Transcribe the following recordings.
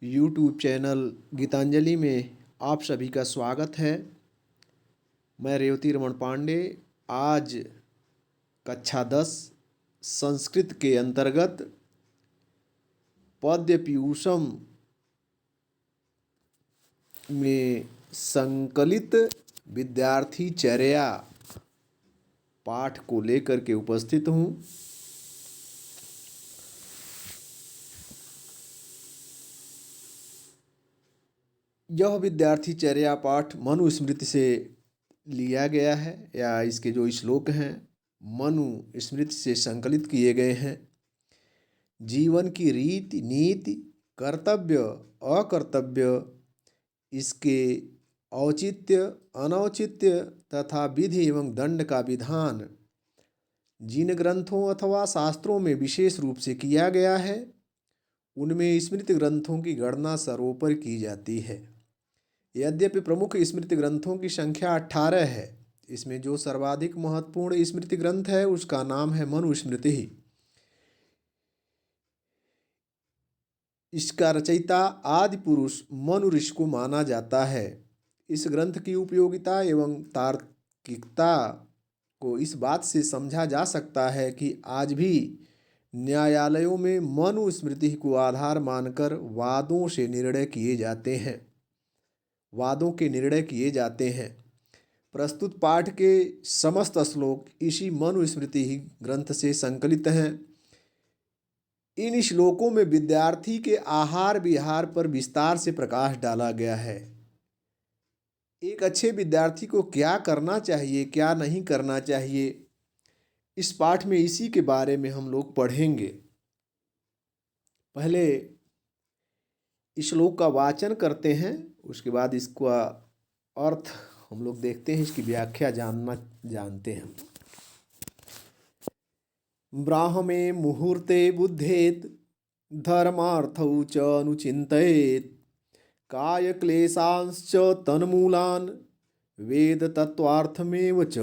YouTube channel Geetanjali में आप सभी का स्वागत है। मैं रेवती रमन पांडे। आज कक्षा 10 संस्कृत के अंतर्गत पद्य पीयूषम में संकलित विद्यार्थी चर्या पाठ को लेकर के उपस्थित हूँ। यह विद्यार्थी चर्या पाठ मनुस्मृति से लिया गया है या इसके जो श्लोक हैं मनुस्मृति से संकलित किए गए हैं। जीवन की रीति नीति कर्तव्य अकर्तव्य इसके औचित्य अनौचित्य तथा विधि एवं दंड का विधान जिन ग्रंथों अथवा शास्त्रों में विशेष रूप से किया गया है उनमें स्मृति ग्रंथों की गणना सर्वोपर की जाती है। यद्यपि प्रमुख स्मृति ग्रंथों की संख्या 18 है, इसमें जो सर्वाधिक महत्वपूर्ण स्मृति ग्रंथ है उसका नाम है मनुस्मृति ही। इसका रचयिता आदि पुरुष मनु ऋषि को माना जाता है। इस ग्रंथ की उपयोगिता एवं तार्किकता को इस बात से समझा जा सकता है कि आज भी न्यायालयों में मनुस्मृति को आधार मानकर वादों के निर्णय किए जाते हैं। प्रस्तुत पाठ के समस्त श्लोक इसी मनुस्मृति ही ग्रंथ से संकलित हैं। इन श्लोकों में विद्यार्थी के आहार विहार पर विस्तार से प्रकाश डाला गया है। एक अच्छे विद्यार्थी को क्या करना चाहिए क्या नहीं करना चाहिए, इस पाठ में इसी के बारे में हम लोग पढ़ेंगे। पहले श्लोक का वाचन करते हैं, उसके बाद इसका अर्थ हम लोग देखते हैं, इसकी व्याख्या जानते हैं। ब्राह्मे मुहूर्ते बुद्धेत धर्मार्थौ च अनुचिन्तयेत् काय क्लेशांश्च तन्मूलान् वेद तत्वार्थमेव च।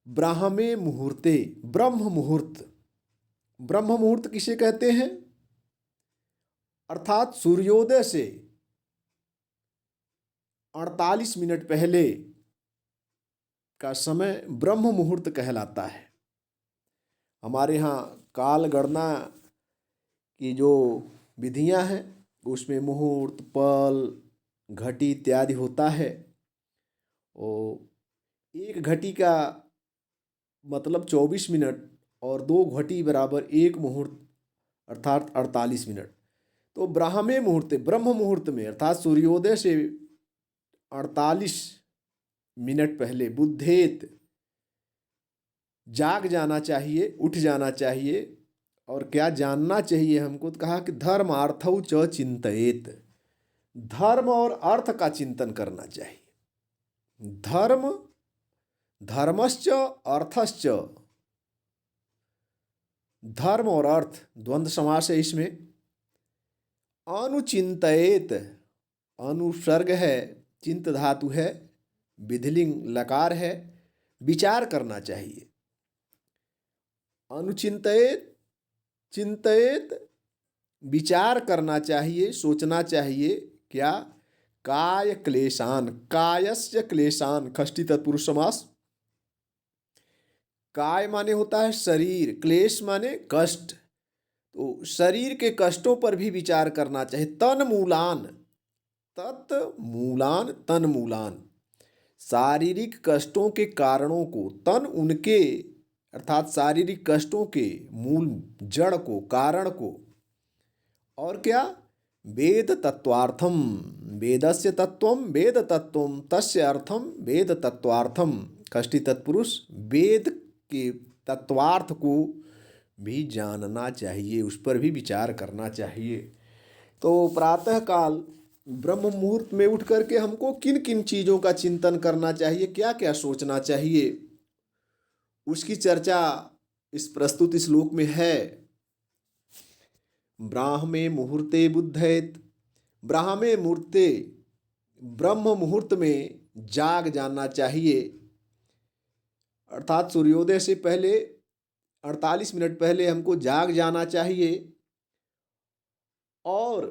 ब्राह्मे मुहूर्ते, ब्रह्म मुहूर्त किसे कहते हैं? अर्थात सूर्योदय से 48 मिनट पहले का समय ब्रह्म मुहूर्त कहलाता है। हमारे यहाँ काल गणना की जो विधियां हैं उसमें मुहूर्त पल घटी इत्यादि होता है। और एक घटी का मतलब 24 मिनट और 2 घटी बराबर 1 मुहूर्त अर्थात 48 मिनट। तो ब्राह्मे मुहूर्ते, ब्रह्म मुहूर्त में अर्थात सूर्योदय से 48 मिनट पहले बुद्धेत जाग जाना चाहिए, उठ जाना चाहिए। और क्या जानना चाहिए हमको? तो कहा कि धर्म अर्थौ च चिंतयेत, धर्म और अर्थ का चिंतन करना चाहिए। धर्मश्च अर्थश्च, धर्म और अर्थ द्वंद्व समास है इसमें। अनुचिंतयेत, अनुसर्ग है, चिंत धातु है, विधिलिंग लकार है, विचार करना चाहिए। अनुचिंतयेत, चिंतयेत, विचार करना चाहिए, सोचना चाहिए। क्या? काय क्लेशान, कायस्य क्लेशान षष्ठी तत्पुरुष समास। काय माने होता है शरीर, क्लेश माने कष्ट, तो शरीर के कष्टों पर भी विचार करना चाहिए। तन्मूलान, तन्मूलान, तन्मूलान, शारीरिक कष्टों के कारणों को, तन उनके अर्थात शारीरिक कष्टों के मूल जड़ को, कारण को। और क्या? वेद तत्वार्थम, वेदस्य तत्वम वेद तत्वम तस्य अर्थम वेद तत्वार्थम षष्ठी तत्पुरुष। वेद के तत्वार्थ को भी जानना चाहिए, उस पर भी विचार करना चाहिए। तो प्रातः काल ब्रह्म मुहूर्त में उठ करके हमको किन किन चीज़ों का चिंतन करना चाहिए, क्या क्या सोचना चाहिए, उसकी चर्चा इस प्रस्तुत श्लोक में है। ब्राह्मे मुहूर्ते बुद्धेत, ब्राह्मे मुहूर्ते, ब्रह्म मुहूर्त में जाग जाना चाहिए। अर्थात सूर्योदय से पहले 48 मिनट पहले हमको जाग जाना चाहिए। और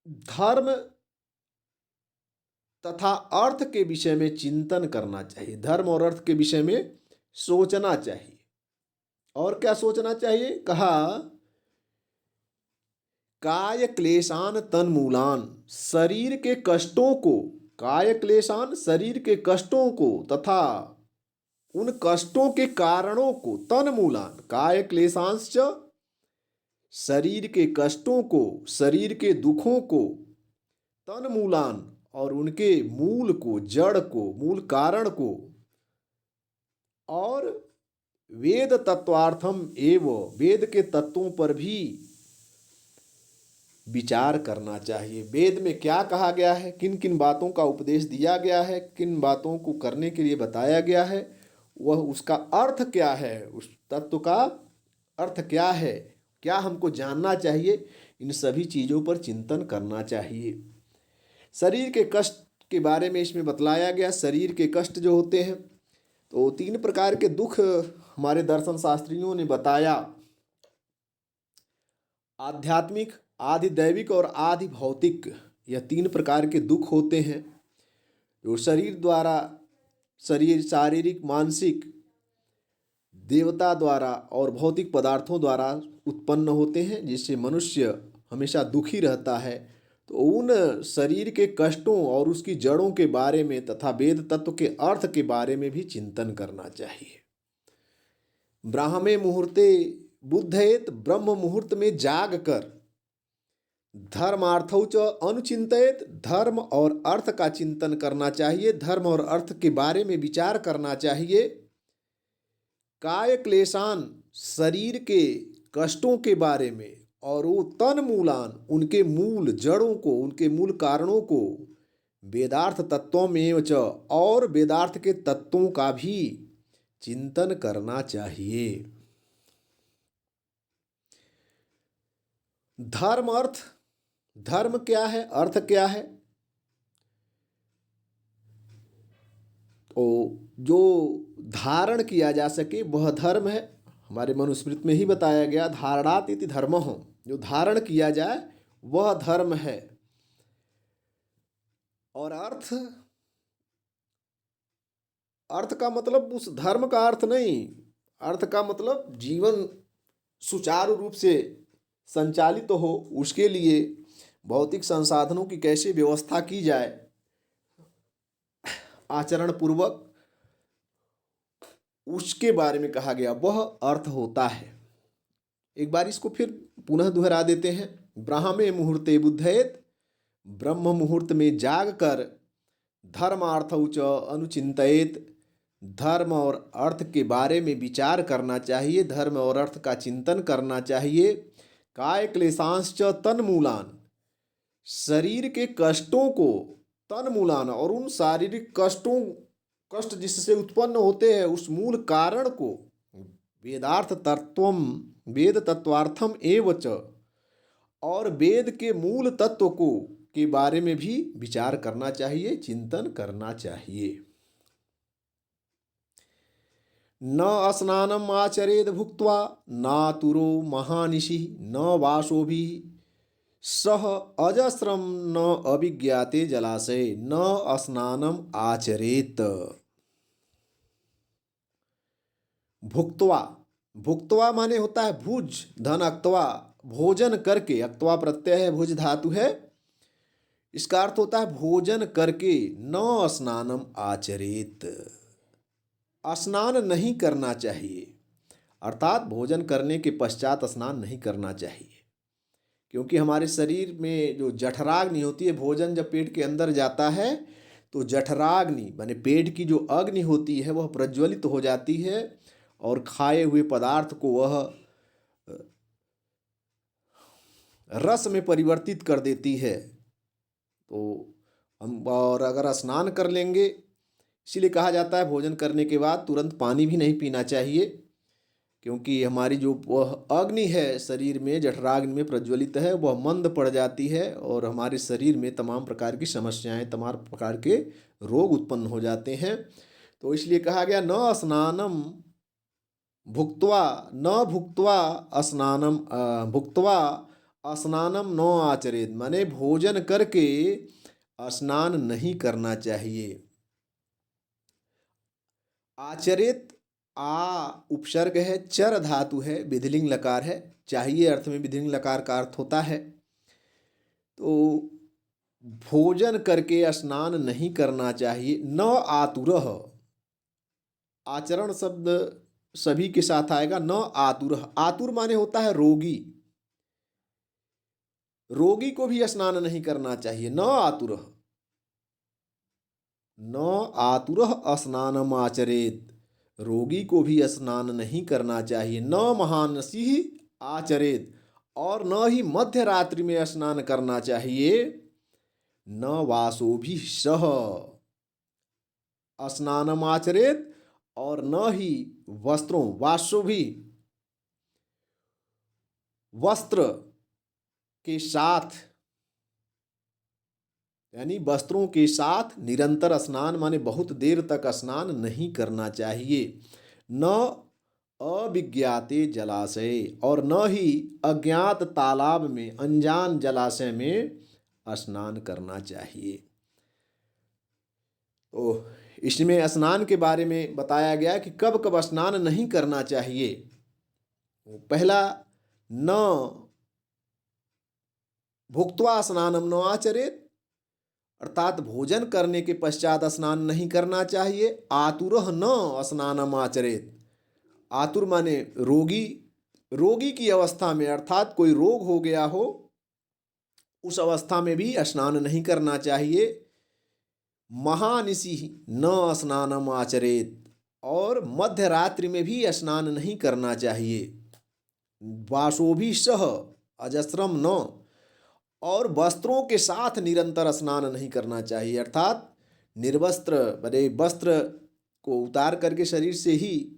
धर्म तथा अर्थ के विषय में चिंतन करना चाहिए। धर्म और अर्थ के विषय में सोचना चाहिए। और क्या सोचना चाहिए? कहा काय क्लेशान तन्मूलान, शरीर के कष्टों को, काय क्लेशान शरीर के कष्टों को तथा उन कष्टों के कारणों को, तन्मूलान काय क्लेशांश्च, शरीर के कष्टों को, शरीर के दुखों को, तन्मूलान और उनके मूल को, जड़ को, मूल कारण को, और वेद तत्वार्थम एवं वेद के तत्वों पर भी विचार करना चाहिए। वेद में क्या कहा गया है, किन किन बातों का उपदेश दिया गया है, किन बातों को करने के लिए बताया गया है, वह उसका अर्थ क्या है, उस तत्व का अर्थ क्या है, क्या हमको जानना चाहिए, इन सभी चीज़ों पर चिंतन करना चाहिए। शरीर के कष्ट के बारे में इसमें बतलाया गया। शरीर के कष्ट जो होते हैं, तो 3 प्रकार के दुख हमारे दर्शन शास्त्रियों ने बताया। आध्यात्मिक, आदि दैविक और आदि भौतिक, यह 3 प्रकार के दुख होते हैं जो शरीर द्वारा, शरीर शारीरिक, मानसिक, देवता द्वारा और भौतिक पदार्थों द्वारा उत्पन्न होते हैं, जिससे मनुष्य हमेशा दुखी रहता है। तो उन शरीर के कष्टों और उसकी जड़ों के बारे में तथा वेद तत्व के अर्थ के बारे में भी चिंतन करना चाहिए। ब्राह्मे मुहूर्ते बुद्धयेत, ब्रह्म मुहूर्त में जाग कर धर्मार्थौ च अनुचिंतयेत, धर्म और अर्थ का चिंतन करना चाहिए, धर्म और अर्थ के बारे में विचार करना चाहिए। काय क्लेशान, शरीर के कष्टों के बारे में, और वो तन्मूलान, उनके मूल जड़ों को, उनके मूल कारणों को, वेदार्थ तत्वों में च, और वेदार्थ के तत्वों का भी चिंतन करना चाहिए। धर्म अर्थ, धर्म क्या है, अर्थ क्या है? तो जो धारण किया जा सके वह धर्म है। हमारे मनुस्मृति में ही बताया गया, धारणात इति धर्मः, जो धारण किया जाए वह धर्म है। और अर्थ, अर्थ का मतलब उस धर्म का अर्थ नहीं, अर्थ का मतलब जीवन सुचारू रूप से संचालित तो हो, उसके लिए भौतिक संसाधनों की कैसे व्यवस्था की जाए आचरण पूर्वक, उसके बारे में कहा गया, वह अर्थ होता है। एक बार इसको फिर पुनः दोहरा देते हैं। ब्राह्मे मुहूर्ते बुद्धयेत, ब्रह्म मुहूर्त में जाग कर धर्मार्थौ च अनुचिंतयेत, धर्म और अर्थ के बारे में विचार करना चाहिए, धर्म और अर्थ का चिंतन करना चाहिए। काय क्लेशांश्च तन्मूलान, शरीर के कष्टों को, तन्मूलान और उन शारीरिक कष्टों, कष्ट जिससे उत्पन्न होते हैं उस मूल कारण को, वेदार्थ तत्वम, वेद तत्वार्थम एव च, और वेद के मूल तत्व को के बारे में भी विचार करना चाहिए, चिंतन करना चाहिए। न स्नानम आचरेद भुक्त्वा नातुरो महानिशि न वासोभि सह अजस्रम न अभिज्ञाते जलाशय न स्नानम आचरेत। भुक्त्वा, भुक्त्वा माने होता है भुज, धन अक्त्वा, भोजन करके, अक्त्वा प्रत्यय है, भुज धातु है, इसका अर्थ होता है भोजन करके। न स्नानम आचरेत, स्नान नहीं करना चाहिए, अर्थात भोजन करने के पश्चात स्नान नहीं करना चाहिए, क्योंकि हमारे शरीर में जो जठराग्नि होती है, भोजन जब पेट के अंदर जाता है तो जठराग्नि माने पेट की जो अग्नि होती है वह प्रज्वलित हो जाती है और खाए हुए पदार्थ को वह रस में परिवर्तित कर देती है। तो हम और अगर स्नान कर लेंगे, इसीलिए कहा जाता है भोजन करने के बाद तुरंत पानी भी नहीं पीना चाहिए, क्योंकि हमारी जो वह अग्नि है शरीर में, जठराग्नि में प्रज्वलित है, वह मंद पड़ जाती है और हमारे शरीर में तमाम प्रकार की समस्याएं, तमाम प्रकार के रोग उत्पन्न हो जाते हैं। तो इसलिए कहा गया न स्नानम भुक्त्वा, न भुक्त्वा स्नानम भुक्त्वा स्नानम न आचरेत, माने भोजन करके स्नान नहीं करना चाहिए। आचरेत, आ उपसर्ग है, चर धातु है, विधिलिंग लकार है, चाहिए अर्थ में विधिलिंग लकार का अर्थ होता है। तो भोजन करके स्नान नहीं करना चाहिए। न आतुरः, आचरण शब्द सभी के साथ आएगा। न आतुरः, आतुर माने होता है रोगी, रोगी को भी स्नान नहीं करना चाहिए। न आतुरः, न आतुरः स्नानम आचरेत, रोगी को भी स्नान नहीं करना चाहिए। न महानसिः आचरेत, और न ही मध्य रात्रि में स्नान करना चाहिए। न वासोभिः सह स्नानम आचरेत, और न ही वस्त्रों, वासो भी वस्त्र के साथ, यानी वस्त्रों के साथ निरंतर स्नान माने बहुत देर तक स्नान नहीं करना चाहिए। न अविज्ञाते जलाशय, और न ही अज्ञात तालाब में, अनजान जलाशय में स्नान करना चाहिए। तो इसमें स्नान के बारे में बताया गया कि कब कब स्नान नहीं करना चाहिए। पहला, न भुक्त्वा स्नानम न आचरेत, अर्थात भोजन करने के पश्चात स्नान नहीं करना चाहिए। आतुरः न स्नानम आचरेत, आतुर माने रोगी, रोगी की अवस्था में, अर्थात कोई रोग हो गया हो उस अवस्था में भी स्नान नहीं करना चाहिए। महानिशि न स्नानम आचरेत, और मध्य रात्रि में भी स्नान नहीं करना चाहिए। वासोभि सह अजस्रम न, और वस्त्रों के साथ निरंतर स्नान नहीं करना चाहिए, अर्थात निर्वस्त्र, बड़े वस्त्र को उतार करके शरीर से ही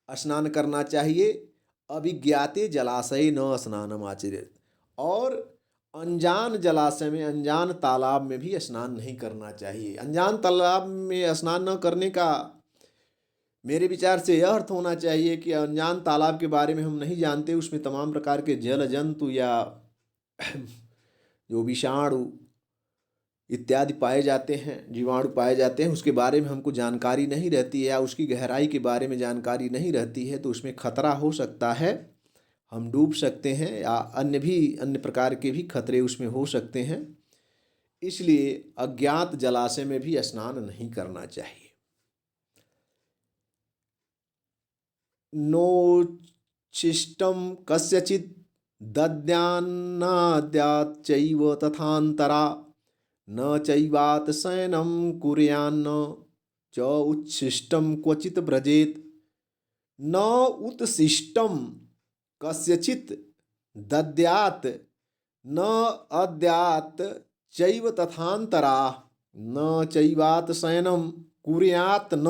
स्नान करना चाहिए। अभिज्ञाते जलाशय न स्नानम आचरेत, और अनजान जलाशय में, अनजान तालाब में भी स्नान नहीं करना चाहिए। अनजान तालाब में स्नान न करने का मेरे विचार से यह अर्थ होना चाहिए कि अनजान तालाब के बारे में हम नहीं जानते, उसमें तमाम प्रकार के जल जंतु या जो विषाणु इत्यादि पाए जाते हैं, जीवाणु पाए जाते हैं, उसके बारे में हमको जानकारी नहीं रहती है, या उसकी गहराई के बारे में जानकारी नहीं रहती है, तो उसमें खतरा हो सकता है, हम डूब सकते हैं, या अन्य प्रकार के भी खतरे उसमें हो सकते हैं। इसलिए अज्ञात जलाशय में भी स्नान नहीं करना चाहिए। नोच्छिष्टं कस्यचित् दद्यान्नाद्यात् चैव तथान्तरा, न चैवात शयनं कुर्यान्न च उच्छिष्टं क्वचित् व्रजेत। न उत्शिष्टं कस्यचित् दद्यात्, न अद्यात् चैव तथान्तरा, न चैवात शयनं कुर्यात्, न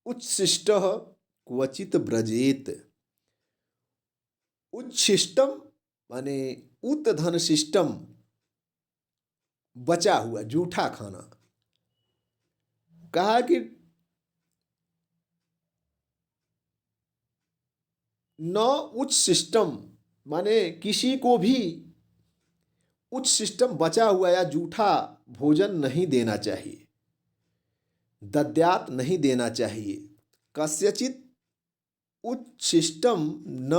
उच्छिष्टः क्वचित् व्रजेत। उच्छिष्टम माने उत धन शिष्टम, बचा हुआ जूठा खाना। कहा कि न उच्च सिस्टम, माने किसी को भी उच्च सिस्टम, बचा हुआ या जूठा भोजन नहीं देना चाहिए, दद्यात नहीं देना चाहिए। कस्यचित उच्छिष्टम न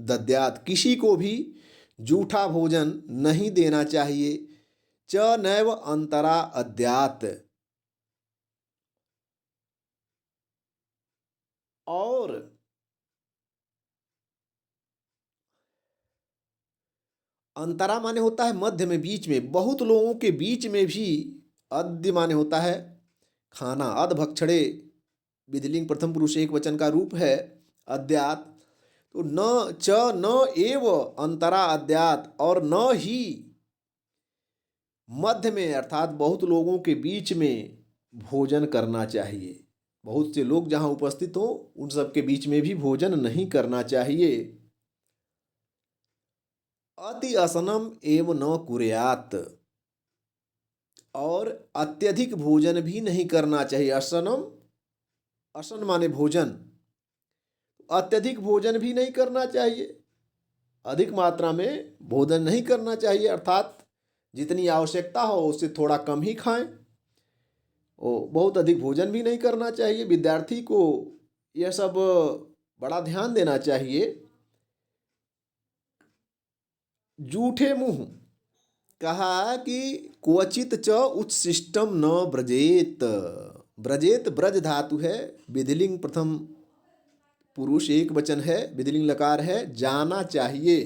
दद्यात, किसी को भी जूठा भोजन नहीं देना चाहिए। च नैव अंतरा अद्यात, और अंतरा माने होता है मध्य में, बीच में, बहुत लोगों के बीच में भी। अद्य माने होता है खाना, अध भक्षणे विधिलिंग प्रथम पुरुष एक वचन का रूप है अद्यात। तो न च न एव अंतरा अद्यात, और न ही मध्य में, अर्थात बहुत लोगों के बीच में भोजन करना चाहिए। बहुत से लोग जहाँ उपस्थित हो उन सब के बीच में भी भोजन नहीं करना चाहिए। अति असनम एव न कुर्यात, और अत्यधिक भोजन भी नहीं करना चाहिए। असनम, असन माने भोजन, अत्यधिक भोजन भी नहीं करना चाहिए। अधिक मात्रा में भोजन नहीं करना चाहिए, अर्थात जितनी आवश्यकता हो उससे थोड़ा कम ही खाएं। और बहुत अधिक भोजन भी नहीं करना चाहिए। विद्यार्थी को यह सब बड़ा ध्यान देना चाहिए। जूठे मुंह, कहा कि क्वचित च उच्छिष्टम न ब्रजेत। ब्रजेत ब्रज धातु है, विधिलिंग प्रथम पुरुष एक वचन है, विधिलिंग लकार है, जाना चाहिए।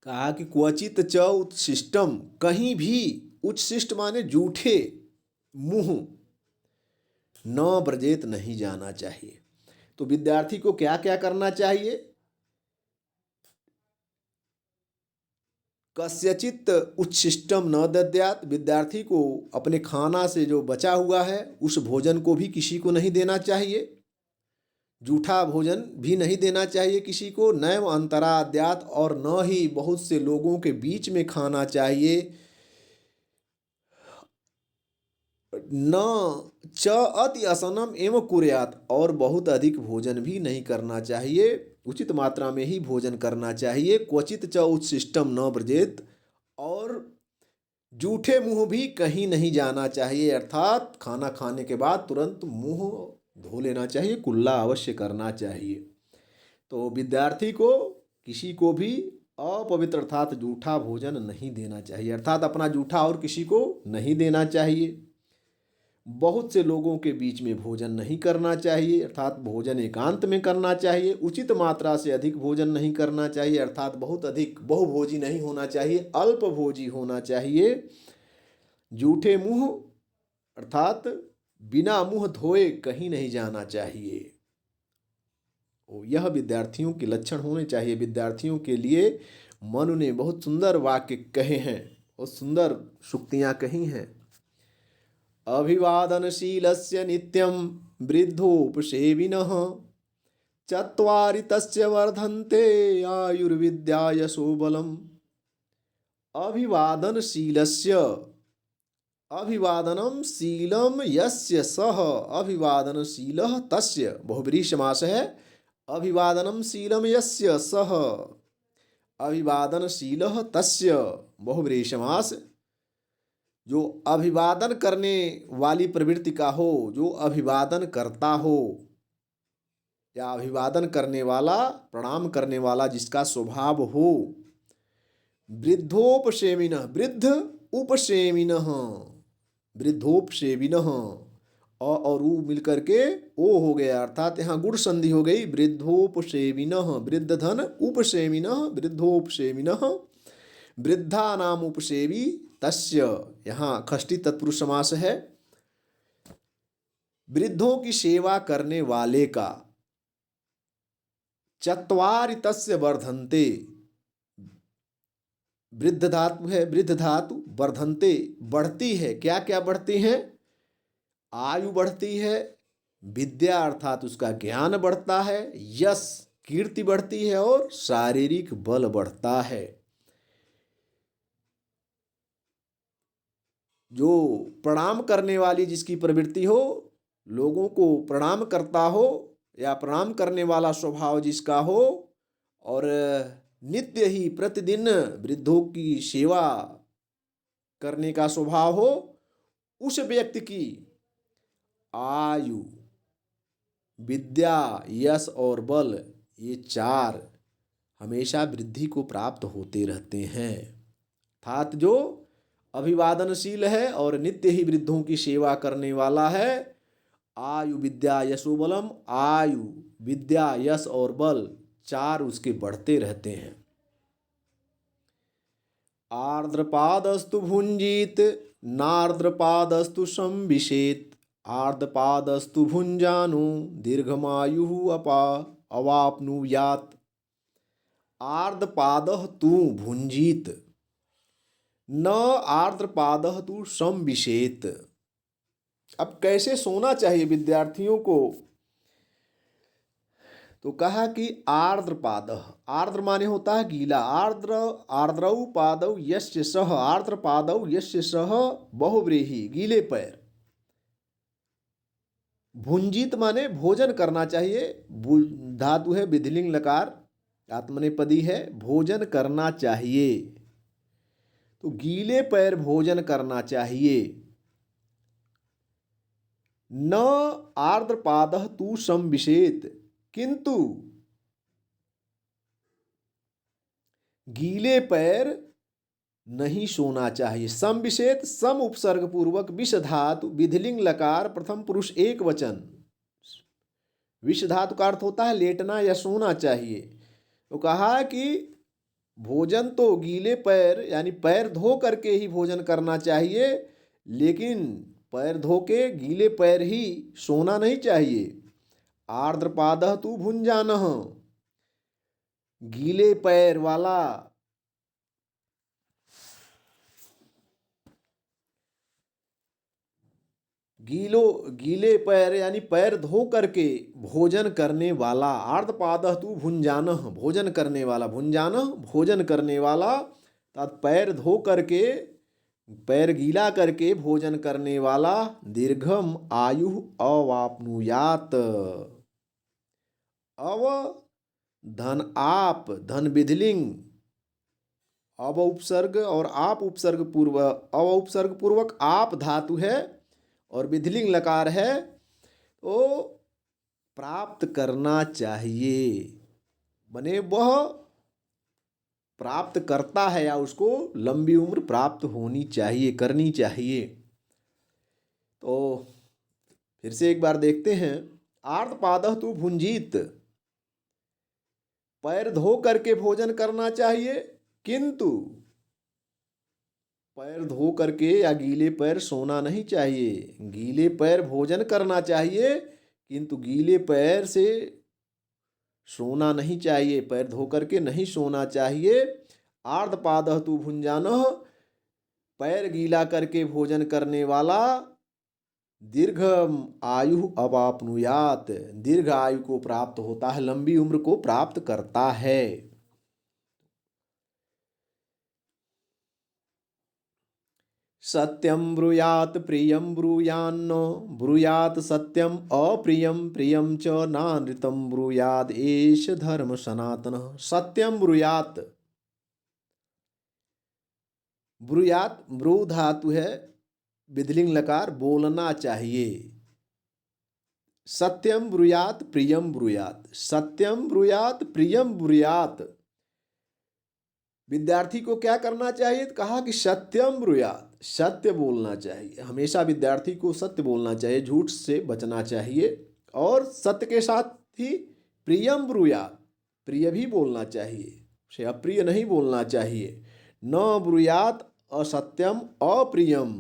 कहा कि क्वचित च उच्छिष्टम, कहीं भी, उच्छिष्ट माने जूठे मुंह, न ब्रजेत नहीं जाना चाहिए। तो विद्यार्थी को क्या क्या करना चाहिए? कस्यचित उच्छिष्टम न दद्यात, विद्यार्थी को अपने खाना से जो बचा हुआ है उस भोजन को भी किसी को नहीं देना चाहिए। जूठा भोजन भी नहीं देना चाहिए किसी को। नैव अंतराद्यात, और न ही बहुत से लोगों के बीच में खाना चाहिए। न च अति असनम एवं कुर्यात, और बहुत अधिक भोजन भी नहीं करना चाहिए, उचित मात्रा में ही भोजन करना चाहिए। क्वचित च उच्छिष्टम न ब्रजेत, और जूठे मुंह भी कहीं नहीं जाना चाहिए, अर्थात खाना खाने के बाद तुरंत मुंह धो लेना चाहिए, कुल्ला अवश्य करना चाहिए। तो विद्यार्थी को किसी को भी अपवित्र अर्थात जूठा भोजन नहीं देना चाहिए, अर्थात अपना जूठा और किसी को नहीं देना चाहिए। बहुत से लोगों के बीच में भोजन नहीं करना चाहिए, अर्थात भोजन एकांत में करना चाहिए। उचित मात्रा से अधिक भोजन नहीं करना चाहिए, अर्थात बहुत अधिक बहुभोजी नहीं होना चाहिए, अल्पभोजी होना चाहिए। जूठे मुंह अर्थात बिना मुंह धोए कहीं नहीं जाना चाहिए। यह विद्यार्थियों के लक्षण होने चाहिए। विद्यार्थियों के लिए मनु ने बहुत सुंदर वाक्य कहे हैं, बहुत सुंदर सूक्तियाँ कही हैं। अभिवादनशीलस्य नित्यं वृद्धोपसेविनः, चत्वारि तस्य वर्धन्ते आयुर्विद्या यशो बलम्। अभिवादनशीलस्य, अभिवादनम शीलम यस्य सह अभिवादनशीलः तस्य, बहुब्रीहि समास है। अभिवादनम शीलम यस्य सह अभिवादनशीलः तस्य, बहुब्रीहि समास। जो अभिवादन करने वाली प्रवृत्ति का हो, जो अभिवादन करता हो, या अभिवादन करने वाला, प्रणाम करने वाला जिसका स्वभाव हो। वृद्धोपसेविनः, वृद्ध उपसेविनः, वृद्धोपसेविनः, और ऊ मिलकर के ओ हो गया, अर्थात यहाँ गुण संधि हो गई। वृद्धोपसेविनः, वृद्ध धन उपसेविनः, वृद्धोपसेविनः, वृद्धा नाम उपसेवी तस्य, यहाँ खष्टी तत्पुरुष समास है। वृद्धों की सेवा करने वाले का। चत्वारि तस्य वर्धन्ते, वृद्ध धातु है, वृद्ध धातु, वर्धन्ते बढ़ती है। क्या क्या बढ़ती है? आयु बढ़ती है, विद्या अर्थात उसका ज्ञान बढ़ता है, यश कीर्ति बढ़ती है, और शारीरिक बल बढ़ता है। जो प्रणाम करने वाली जिसकी प्रवृत्ति हो, लोगों को प्रणाम करता हो, या प्रणाम करने वाला स्वभाव जिसका हो, और नित्य ही प्रतिदिन वृद्धों की सेवा करने का स्वभाव हो, उस व्यक्ति की आयु, विद्या, यश और बल, ये चार हमेशा वृद्धि को प्राप्त होते रहते हैं। अर्थात जो अभिवादनशील है और नित्य ही वृद्धों की सेवा करने वाला है, आयु विद्या यशो बलम, आयु विद्या यश और बल चार उसके बढ़ते रहते हैं। आर्द्रपादस्तु भुंजीत नार्द्रपादस्तु संविशेत, आर्द्रपादस्तु भुंजानु दीर्घमायु अवाप्नुयात्। आर्द्रपादः तु भुंजीत न आर्द्रपादः तु संविशेत। अब कैसे सोना चाहिए विद्यार्थियों को? तो कहा कि आर्द्रपादः, आर्द्र माने होता है गीला, आर्द्र, आर्द्रौ पादौ यस्य सह, आर्द्र पादौ यस्य सह बहुव्रीहि, गीले पैर। भुंजित माने भोजन करना चाहिए, धातु है विधिलिंग लकार, आत्मनेपदी है, भोजन करना चाहिए। तो गीले पैर भोजन करना चाहिए। न आर्द्रपादः तु संविशेत, किंतु गीले पैर नहीं सोना चाहिए। संविशेत सम उपसर्ग पूर्वक विष धातु विधिलिंग लकार प्रथम पुरुष एक वचन। विष धातु का अर्थ होता है लेटना या सोना चाहिए। तो कहा कि भोजन तो गीले पैर यानी पैर धो करके ही भोजन करना चाहिए, लेकिन पैर धो के गीले पैर ही सोना नहीं चाहिए। आर्द्रपादः तु भुंजानः, गीले पैर वाला गीले पैर यानी पैर धो करके भोजन करने वाला। आर्द्रपादः तु भुंजानः, भोजन करने वाला, भुंजानः भोजन करने वाला, अर्थात पैर धो करके पैर गीला करके भोजन करने वाला दीर्घम आयु अवाप्नुयात। अव धन आप, धन विधिलिंग, अव उपसर्ग और आप उपसर्ग पूर्व, अव उपसर्ग पूर्वक आप धातु है और विधिलिंग लकार है, तो प्राप्त करना चाहिए। बने वह प्राप्त करता है या उसको लंबी उम्र प्राप्त होनी चाहिए, करनी चाहिए। तो फिर से एक बार देखते हैं। आर्द्रपादः तु भुंजीत, पैर धो करके भोजन करना चाहिए, किंतु पैर धो करके या गीले पैर सोना नहीं चाहिए। गीले पैर भोजन करना चाहिए, किंतु गीले पैर से सोना नहीं चाहिए, पैर धो करके नहीं सोना चाहिए। आर्द्रपादः तु भुंजानः, पैर गीला करके भोजन करने वाला दीर्घ आयु अवाप्नुयात, दीर्घ आयु को प्राप्त होता है, लंबी उम्र को प्राप्त करता है। सत्यम ब्रूयात प्रियम ब्रूयान्न, ब्रूयात सत्यम अप्रियम प्रियम च नानृतम ब्रूयाद एष धर्म सनातनः। सत्यम ब्रूयात, ब्रूयात ब्रू धातु है, विधिलिंग लकार, बोलना चाहिए। सत्यम ब्रूयात प्रियम ब्रूयात, सत्यम ब्रूयात प्रियम ब्रूयात। विद्यार्थी को क्या करना चाहिए? कहा कि सत्यम ब्रूयात, सत्य बोलना चाहिए। हमेशा विद्यार्थी को सत्य बोलना चाहिए, झूठ से बचना चाहिए। और सत्य के साथ ही प्रियम ब्रूयात, प्रिय भी बोलना चाहिए, उसे अप्रिय नहीं बोलना चाहिए। न ब्रूयात असत्यम अप्रियम,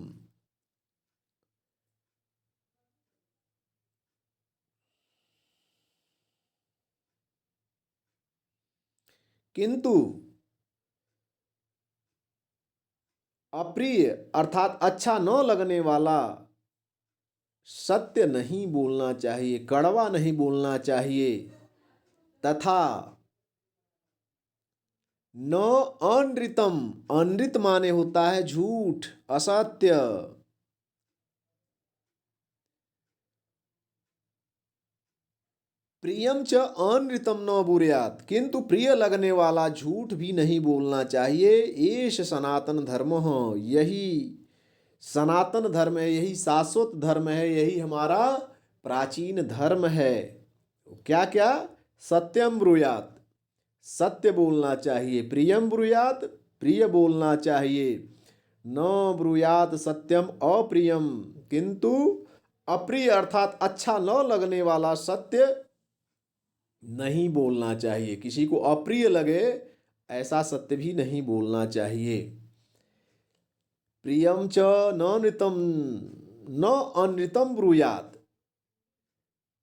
किंतु अप्रिय अर्थात अच्छा न लगने वाला सत्य नहीं बोलना चाहिए, कड़वा नहीं बोलना चाहिए। तथा न अनृतम, अनृत माने होता है झूठ, असत्य। प्रियम च अनृतम न बुर्यात, किंतु प्रिय लगने वाला झूठ भी नहीं बोलना चाहिए। एष सनातन धर्म, यही सनातन धर्म है, यही शाश्वत धर्म है, यही हमारा प्राचीन धर्म है। क्या क्या? सत्यम ब्रूयात, सत्य बोलना चाहिए। प्रियम ब्रूयात, प्रिय बोलना चाहिए। न ब्रूयात सत्यम अप्रियम, किंतु अप्रिय अर्थात अच्छा न लगने वाला सत्य नहीं बोलना चाहिए। किसी को अप्रिय लगे ऐसा सत्य भी नहीं बोलना चाहिए। प्रियम च न नृतम न अनृतम ब्रूयात,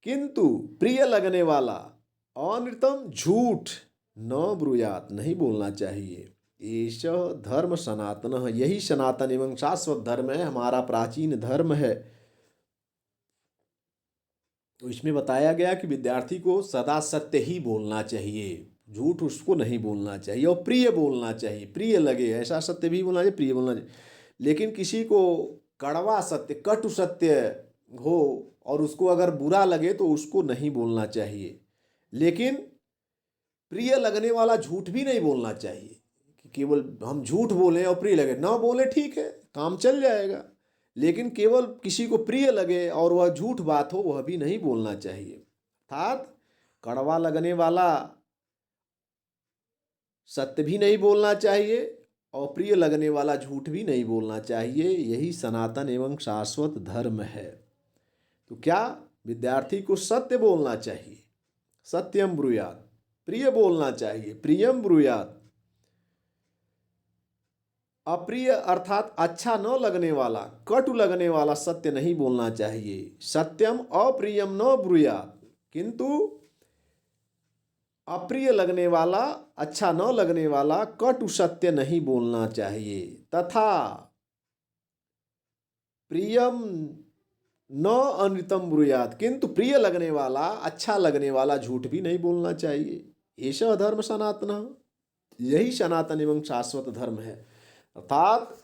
किंतु प्रिय लगने वाला अनृतम झूठ न ब्रूयात नहीं बोलना चाहिए। एष धर्म सनातन, यही सनातन एवं शाश्वत धर्म है, हमारा प्राचीन धर्म है। तो इसमें बताया गया कि विद्यार्थी को सदा सत्य ही बोलना चाहिए, झूठ उसको नहीं बोलना चाहिए। और प्रिय बोलना चाहिए, प्रिय लगे ऐसा सत्य भी बोलना चाहिए, प्रिय बोलना चाहिए। लेकिन किसी को कड़वा सत्य, कटु सत्य हो और उसको अगर बुरा लगे तो उसको नहीं बोलना चाहिए। लेकिन प्रिय लगने वाला झूठ भी नहीं बोलना चाहिए कि केवल हम झूठ बोलें और प्रिय लगे, ना बोले ठीक है, काम चल जाएगा, लेकिन केवल किसी को प्रिय लगे और वह झूठ बात हो वह भी नहीं बोलना चाहिए। अर्थात कड़वा लगने वाला सत्य भी नहीं बोलना चाहिए और प्रिय लगने वाला झूठ भी नहीं बोलना चाहिए। यही सनातन एवं शाश्वत धर्म है। तो क्या विद्यार्थी को सत्य बोलना चाहिए, सत्यम ब्रूयात, प्रिय बोलना चाहिए, प्रियम ब्रूयात। अप्रिय अर्थात अच्छा न लगने वाला, कटु लगने वाला सत्य नहीं बोलना चाहिए। सत्यम अप्रियम न ब्रूयात, किंतु अप्रिय लगने वाला, अच्छा न लगने वाला कटु सत्य नहीं बोलना चाहिए। तथा प्रियम न अनृतम ब्रूयात, किंतु प्रिय लगने वाला, अच्छा लगने वाला झूठ भी नहीं बोलना चाहिए। ऐसा धर्म सनातन, यही सनातन एवं शाश्वत धर्म है। अर्थात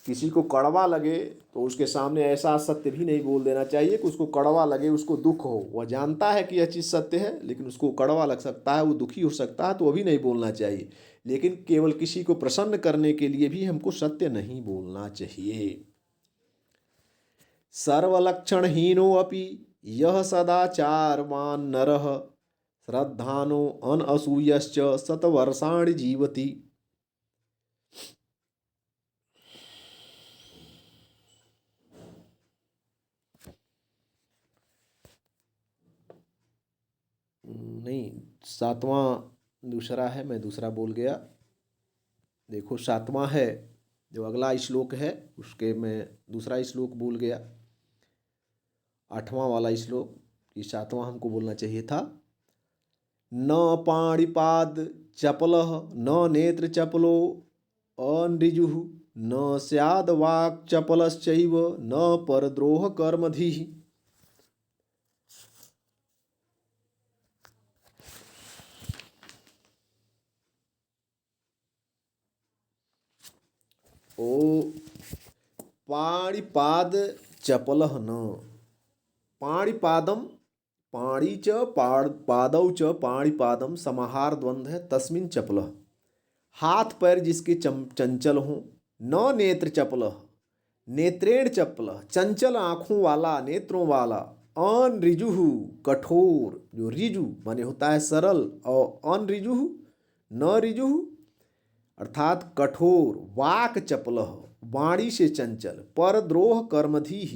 किसी को कड़वा लगे तो उसके सामने ऐसा सत्य भी नहीं बोल देना चाहिए कि उसको कड़वा लगे, उसको दुख हो। वह जानता है कि यह चीज़ सत्य है लेकिन उसको कड़वा लग सकता है, वो दुखी हो सकता है, तो वह भी नहीं बोलना चाहिए। लेकिन केवल किसी को प्रसन्न करने के लिए भी हमको सत्य नहीं बोलना चाहिए। सर्वलक्षणहीनो अपि यह सदाचारवान् नरः श्रद्धानो अनसूयश्च शतवर्षाणि जीवति। नहीं, सातवां दूसरा है, मैं दूसरा बोल गया। देखो सातवां है जो अगला श्लोक है, उसके मैं दूसरा श्लोक भूल गया। आठवां वाला श्लोक, ये सातवां हमको बोलना चाहिए था। न पाणिपाद चपलः न नेत्र चपलो अनृजुः न स्याद वाक् चपलश्चैव न परद्रोह कर्मधिः। ओ पाणिपाद चपलः न, पाणिपादम, पाणी च पादौ च पाणिपादम समाहार द्वंद्व है तस्मिन् चपलः। हाथ पैर जिसके चंचल हों। न नेत्र चपलः, नेत्रेण चपलः, चंचल आँखों वाला, नेत्रों वाला। अनऋजुः, कठोर, जो ऋजु माने होता है सरल, और अनऋजुः, न ऋजुः अर्थात कठोर। वाक चपलः, वाणी से चंचल। परद्रोह कर्मधीः,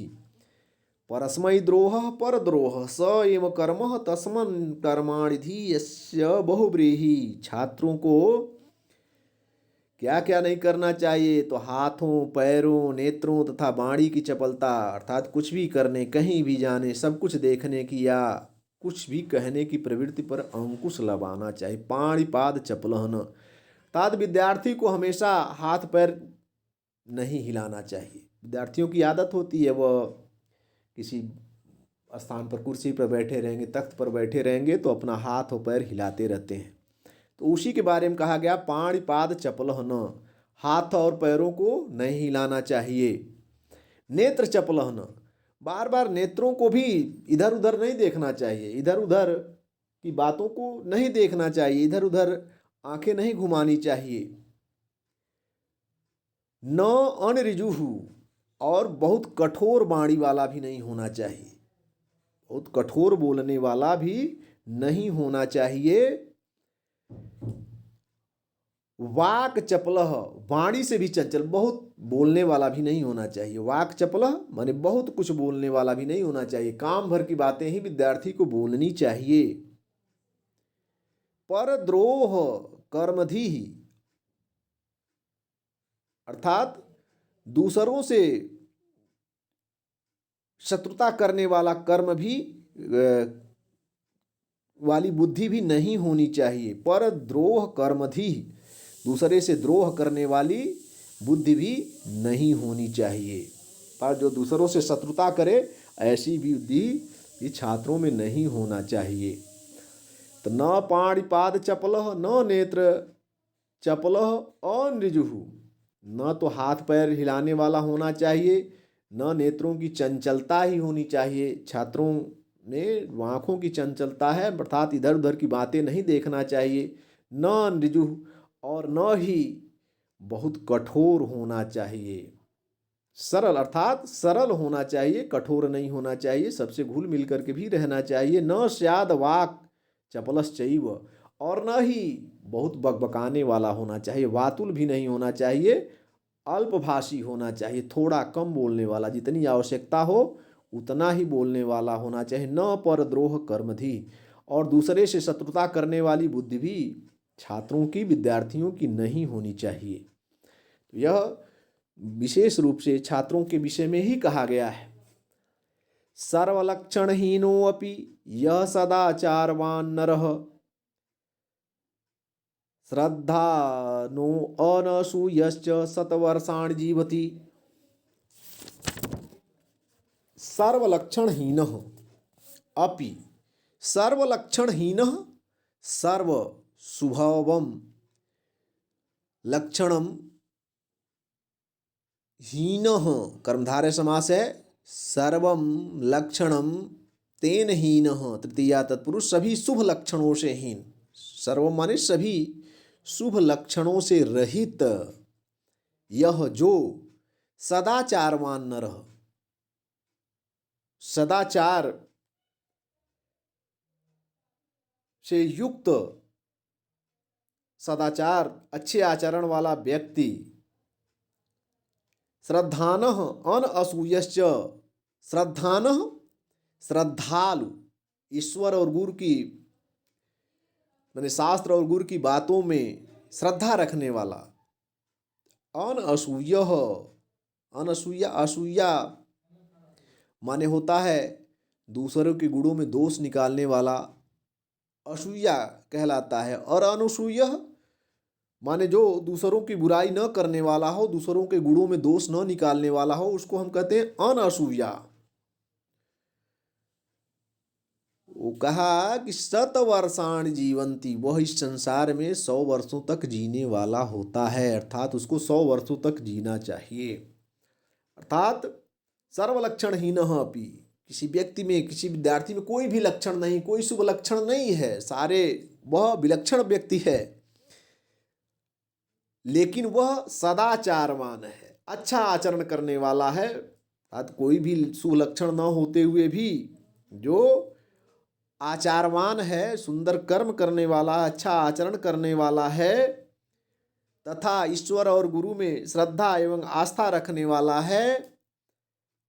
परस्मै द्रोह परद्रोह स एव कर्म तस्मन् कर्माणिधि यस्य बहुब्रीहि। छात्रों को क्या क्या नहीं करना चाहिए, तो हाथों, पैरों, नेत्रों तथा वाणी की चपलता, अर्थात कुछ भी करने, कहीं भी जाने, सब कुछ देखने की या कुछ भी कहने की प्रवृत्ति पर अंकुश लगाना चाहिए। पाणिपाद चपलहन, अर्थात विद्यार्थी को हमेशा हाथ पैर नहीं हिलाना चाहिए। विद्यार्थियों की आदत होती है, वह किसी स्थान पर कुर्सी पर बैठे रहेंगे, तख्त पर बैठे रहेंगे तो अपना हाथ और पैर हिलाते रहते हैं। तो उसी के बारे में कहा गया पाणिपाद चपलः न, हाथ और पैरों को नहीं हिलाना चाहिए। नेत्र चपलः न, बार बार नेत्रों को भी इधर उधर नहीं देखना चाहिए, इधर उधर की बातों को नहीं देखना चाहिए, इधर उधर आंखें नहीं घुमानी चाहिए। न अनऋजुः, और बहुत कठोर वाणी वाला भी नहीं होना चाहिए, बहुत कठोर बोलने वाला भी नहीं होना चाहिए। वाक चपलः, वाणी से भी चंचल, बहुत बोलने वाला भी नहीं होना चाहिए। वाक चपलः माने बहुत कुछ बोलने वाला भी नहीं होना चाहिए, काम भर की बातें ही विद्यार्थी को बोलनी चाहिए। परद्रोह कर्मधीः, अर्थात दूसरों से शत्रुता करने वाला कर्म भी वाली बुद्धि भी नहीं होनी चाहिए। परद्रोह कर्मधीः, दूसरे से द्रोह करने वाली बुद्धि भी नहीं होनी चाहिए। पर जो दूसरों से शत्रुता करे ऐसी बुद्धि छात्रों में नहीं होना चाहिए। तो न पाणिपाद चपलः न नेत्र चपलः अनऋजुः, न तो हाथ पैर हिलाने वाला होना चाहिए, न नेत्रों की चंचलता ही होनी चाहिए। छात्रों ने आँखों की चंचलता है, अर्थात इधर उधर की बातें नहीं देखना चाहिए। न ऋजु, और न ही बहुत कठोर होना चाहिए। सरल अर्थात सरल होना चाहिए, कठोर नहीं होना चाहिए, सबसे घुल मिल करके भी रहना चाहिए। न स्याद वाक चपलश्चैव, और न ही बहुत बकबकाने वाला होना चाहिए, वातुल भी नहीं होना चाहिए, अल्पभाषी होना चाहिए, थोड़ा कम बोलने वाला, जितनी आवश्यकता हो उतना ही बोलने वाला होना चाहिए। न परद्रोह कर्मधि, और दूसरे से शत्रुता करने वाली बुद्धि भी छात्रों की, विद्यार्थियों की नहीं होनी चाहिए। तो यह विशेष रूप से छात्रों के विषय में ही कहा गया है। सर्वलक्षणहीनोऽपि यह सदाचारवान् नरः श्रद्धानो अनसूयश्च शतवर्षाणि जीवति। सर्वलक्षणहीनः अपि, सर्वलक्षणहीनः सर्वस्वभावं लक्षणं हीनः, कर्मधारय समास है, सर्वं लक्षणं तेन हीनः, तृतीया तत्पुरुष, सभी शुभ लक्षणों से हीन। सर्व माने सभी शुभ लक्षणों से रहित, यह जो सदाचारवान नरः, सदाचार से युक्त, सदाचार अच्छे आचरण वाला व्यक्ति, श्रद्धानः अनअसूयश्च, श्रद्धानः श्रद्धालु, ईश्वर और गुरु की माने शास्त्र और गुरु की बातों में श्रद्धा रखने वाला। अनअसूयः, अनसूया, असूया माने होता है दूसरों के गुणों में दोष निकालने वाला, असूया कहलाता है। और अनुसूयः माने जो दूसरों की बुराई न करने वाला हो, दूसरों के गुणों में दोष न निकालने वाला हो, उसको हम कहते हैं अनसूया। वो कहा कि 100 वर्षाणि जीवंती, वह इस संसार में 100 वर्षों तक जीने वाला होता है, अर्थात उसको 100 वर्षों तक जीना चाहिए। अर्थात सर्वलक्षणहीनः अपि, किसी व्यक्ति में, किसी विद्यार्थी में कोई भी लक्षण नहीं, कोई शुभ लक्षण नहीं है, सारे वह विलक्षण व्यक्ति है, लेकिन वह सदाचारवान है, अच्छा आचरण करने वाला है। अर्थात कोई भी शुभ लक्षण न होते हुए भी जो आचारवान है, सुंदर कर्म करने वाला, अच्छा आचरण करने वाला है, तथा ईश्वर और गुरु में श्रद्धा एवं आस्था रखने वाला है,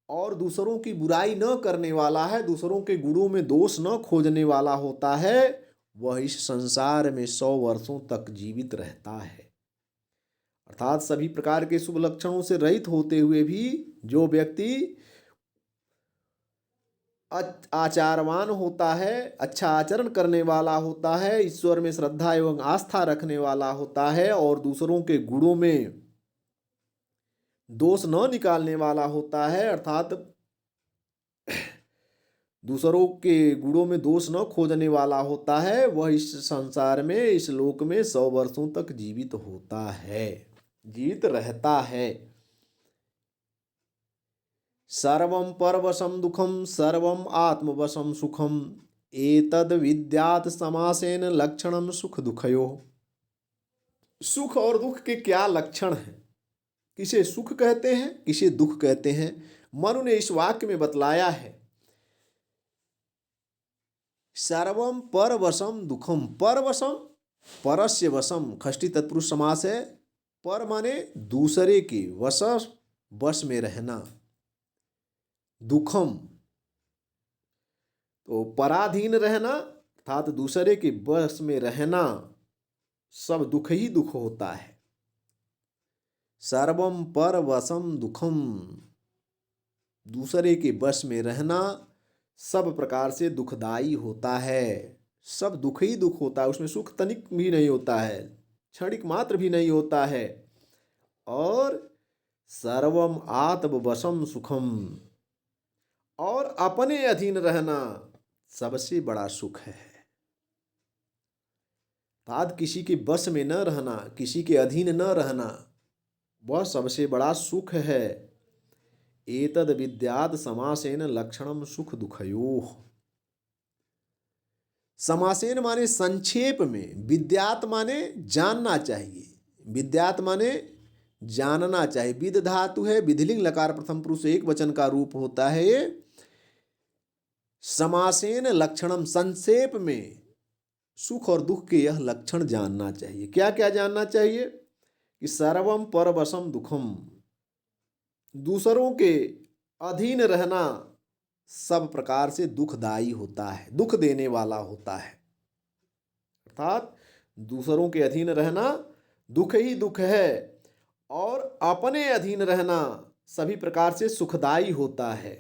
और दूसरों की बुराई न करने वाला है, दूसरों के गुणों में दोष न खोजने वाला होता है, वह इस संसार में 100 वर्षों तक जीवित रहता है। अर्थात सभी प्रकार के शुभ लक्षणों से रहित होते हुए भी जो व्यक्ति आचारवान होता है, अच्छा आचरण करने वाला होता है, ईश्वर में श्रद्धा एवं आस्था रखने वाला होता है, और दूसरों के गुणों में दोष न निकालने वाला होता है, अर्थात दूसरों के गुणों में दोष न खोजने वाला होता है, वह इस संसार में, इस लोक में 100 वर्षों तक जीवित होता है, जीवित रहता है। सर्वं परवशं दुखम सर्वं आत्मवशं सुखम एतद विद्यात् समासेन लक्षणम सुख दुखयोः। सुख और दुख के क्या लक्षण हैं, किसे सुख कहते हैं, किसे दुख कहते हैं, मनु ने इस वाक्य में बतलाया है। सर्वं परवशं दुखम, परवशम, परस्य वशम, षष्ठी तत्पुरुष समास है। पर माने दूसरे के, वश में रहना, दुखम तो पराधीन रहना, अर्थात दूसरे के वश में रहना, सब दुख ही दुख होता है। सर्वम परवशम दुखम, दूसरे के वश में रहना सब प्रकार से दुखदाई होता है, सब दुख ही दुख होता है, उसमें सुख तनिक भी नहीं होता है, क्षणिक मात्र भी नहीं होता है। और सर्वम आत्मवशम सुखम, और अपने अधीन रहना सबसे बड़ा सुख है। अर्थात किसी के बस में न रहना, किसी के अधीन न रहना, वह सबसे बड़ा सुख है। एतद विद्यात् समासेन लक्षणम सुख दुखयोः। समासेन माने संक्षेप में, विद्यात माने जानना चाहिए, विद्यात माने जानना चाहिए। विद धातु है, विधिलिंग लकार प्रथम पुरुष एक वचन का रूप होता है ये। समासेन लक्षणम, संक्षेप में सुख और दुख के यह लक्षण जानना चाहिए। क्या क्या जानना चाहिए? कि सर्वम परवशम दुखम, दूसरों के अधीन रहना सब प्रकार से दुखदायी होता है, दुख देने वाला होता है। अर्थात दूसरों के अधीन रहना दुख ही दुख है, और अपने अधीन रहना सभी प्रकार से सुखदायी होता है।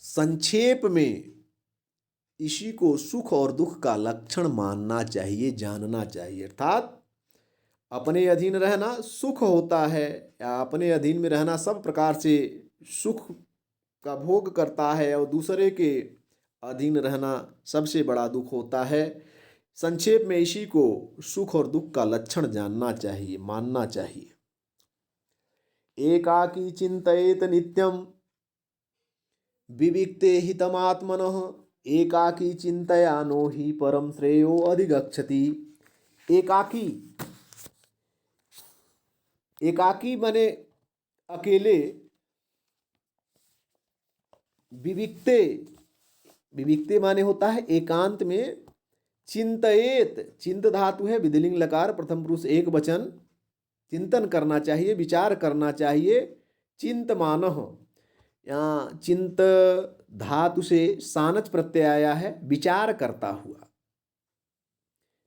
संक्षेप में इसी को सुख और दुख का लक्षण मानना चाहिए, जानना चाहिए। अर्थात अपने अधीन रहना सुख होता है, या अपने अधीन में रहना सब प्रकार से सुख का भोग करता है, और दूसरे के अधीन रहना सबसे बड़ा दुख होता है। संक्षेप में इसी को सुख और दुख का लक्षण जानना चाहिए, मानना चाहिए। एकाकी चिंतयेत नित्यम विविक्ते हितमात्मनः, एकाकी चिंतयानो हि परम श्रेयो अधिगच्छति। एकाकी, एकाकी माने अकेले, विविक्ते, विविक्ते माने होता है एकांत में। चिंतयेत, चिंत धातु है, विधिलिंग लकार प्रथम पुरुष एक वचन। चिंतन करना चाहिए, विचार करना चाहिए। चिंतमानः, यहाँ चिंत धातु से सानच प्रत्यय आया है, विचार करता हुआ।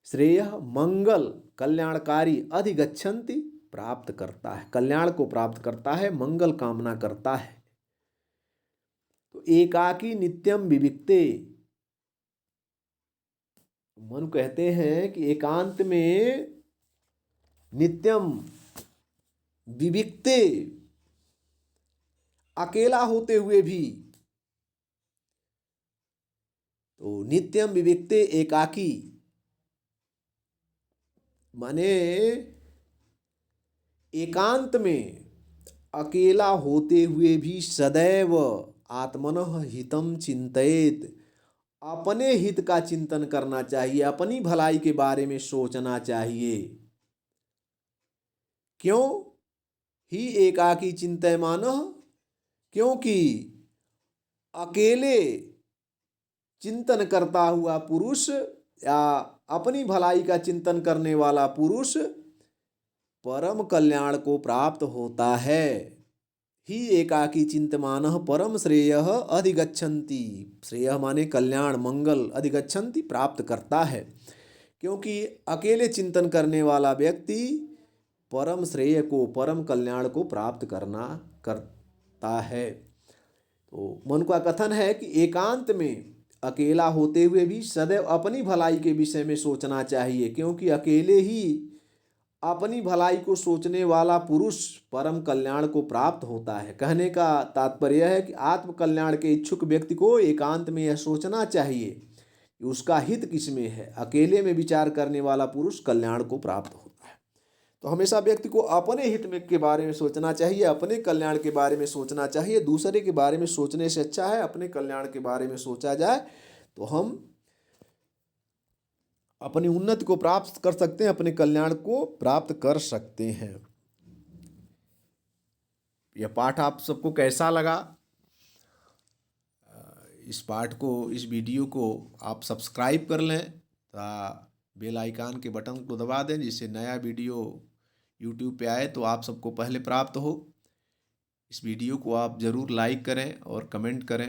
श्रेय मंगल, कल्याणकारी, अधिगच्छन्ति प्राप्त करता है, कल्याण को प्राप्त करता है, मंगल कामना करता है। तो एकाकी नित्यम विविक्ते, मनु कहते हैं कि एकांत में नित्यम विविक्ते, अकेला होते हुए भी, तो नित्यम विविक्ते एकाकी माने एकांत में अकेला होते हुए भी सदैव आत्मनः हितम चिंतयेत, अपने हित का चिंतन करना चाहिए, अपनी भलाई के बारे में सोचना चाहिए। क्यों? ही एकाकी चिंतयमानः, क्योंकि अकेले चिंतन करता हुआ पुरुष, या अपनी भलाई का चिंतन करने वाला पुरुष परम कल्याण को प्राप्त होता है। ही एकाकी चिंतमानः परम श्रेयः अधिगच्छन्ति, श्रेयः माने कल्याण, मंगल, अधिगच्छन्ति प्राप्त करता है। क्योंकि अकेले चिंतन करने वाला व्यक्ति परम श्रेय को, परम कल्याण को प्राप्त करता है। तो मन का कथन है कि एकांत में अकेला होते हुए भी सदैव अपनी भलाई के विषय में सोचना चाहिए, क्योंकि अकेले ही अपनी भलाई को सोचने वाला पुरुष परम कल्याण को प्राप्त होता है। कहने का तात्पर्य है कि आत्म कल्याण के इच्छुक व्यक्ति को एकांत में यह सोचना चाहिए कि उसका हित किसमें है। अकेले में विचार करने वाला पुरुष कल्याण को प्राप्त होता है। तो हमेशा व्यक्ति को अपने हित में के बारे में सोचना चाहिए, अपने कल्याण के बारे में सोचना चाहिए। दूसरे के बारे में सोचने से अच्छा है अपने कल्याण के बारे में सोचा जाए, तो हम अपनी उन्नति को प्राप्त कर सकते हैं, अपने कल्याण को प्राप्त कर सकते हैं। यह पाठ आप सबको कैसा लगा? इस पाठ को, इस वीडियो को आप सब्सक्राइब कर लें, बेल आइकन के बटन को दबा दें, जिससे नया वीडियो यूट्यूब पे आए तो आप सबको पहले प्राप्त हो। इस वीडियो को आप ज़रूर लाइक करें और कमेंट करें।